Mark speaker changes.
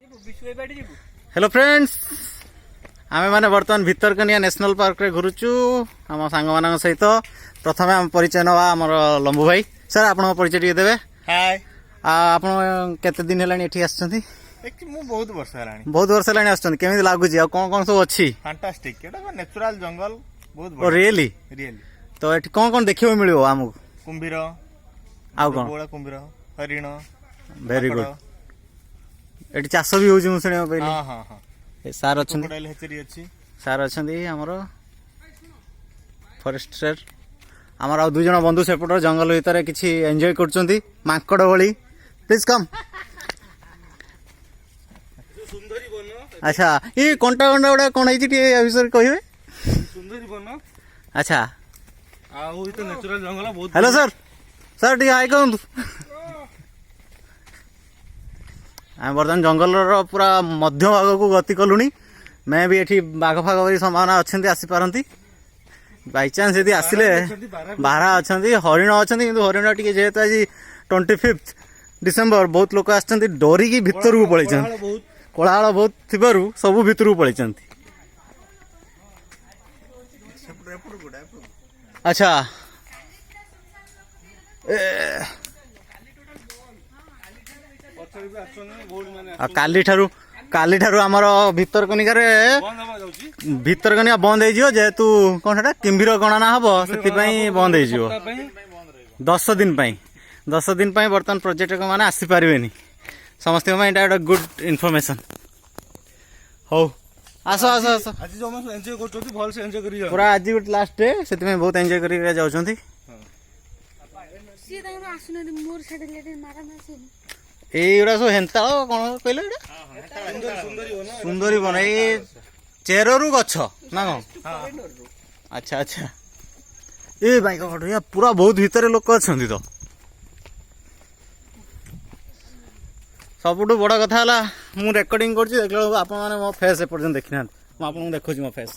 Speaker 1: Hello friends आमे माने बर्तमान भितरकनिया नेशनल पार्क रे घुरुचु हम सांग मान सहित प्रथमे हम परिचय नवा हमर लंबू भाई सर आपण परिचय टिके देबे।
Speaker 2: हाय
Speaker 1: आपण केते दिन हेलानी एठी आछथि?
Speaker 2: मु बहुत वर्ष हेलानी।
Speaker 1: बहुत वर्ष हेलानी आछथि केमिति लागुची आ कोन कोन सब अछि?
Speaker 2: फैंटास्टिक एटा नेचुरल जंगल बहुत
Speaker 1: ओ
Speaker 2: बड़ा।
Speaker 1: रियली
Speaker 2: रियली
Speaker 1: तो एठी कोन कोन देखियो मिलियो हमकु?
Speaker 2: कुंभीर
Speaker 1: आ कोन
Speaker 2: बोला कुंभीर हरिण
Speaker 1: वेरी गुड एठी चाष भी होउची मु सुनियो पहिले।
Speaker 2: हां हां हां
Speaker 1: ए सार अछन
Speaker 2: क्रोकोडाइल हेचरी अछि
Speaker 1: सार अछन हमर फॉरेस्टर आमर आ दु जण बंधु सेपट जंगल भीतर किछि एन्जॉय करछंती मांकड़ भली प्लीज कम।
Speaker 2: सुंदरी बन
Speaker 1: अच्छा ये कंटा कंटा उडा कोन आइछि टी विषय कहिबे?
Speaker 2: सुंदरी बन
Speaker 1: अच्छा
Speaker 2: आ ओ तो नेचुरल जंगल बहुत।
Speaker 1: हेलो सर सर टी हाय कहंतु। आम बर्तमान जंगल पूरा मध्य भाग को गति कलुनी मैं भी एठी बाघ फाग बरी संभावना अच्छी आसी पारंती बाई चांस यदि आसिले बारह अच्छा हरिण अच्छा किंतु हरिण टी जेहेतु आज 25 डिसेम्बर बहुत लोक आछंती डरिकी भितर को पळै कोलाहल बहुत थिबारु सब भितर को पळै अच्छा काली ठारू आमर भितरकनिका बंद हो जेहेतु कौन सेटा किम्भीर गणना हम से बंद हो 10 दिन बर्तमान पर्यटक मैंने आसीपारे समस्त गोटे गुड इनफॉरमेशन हो आस आस आस पूरा आज गोटे लास्ट डे से बहुत एंजॉय कर जाऊँ एगुड़ा सब हेन्ता कौन कहले सुंदरी बन ये चेरु गछ ना कौन? अच्छा अच्छा ए भाई का पूरा बहुत भितर लोक अच्छा तो सबुठ बड़ कथा है मु रेकर्डिंग कर देखा आप मो फेस एपर्तन देखी ना मुझे देखुची मो फेस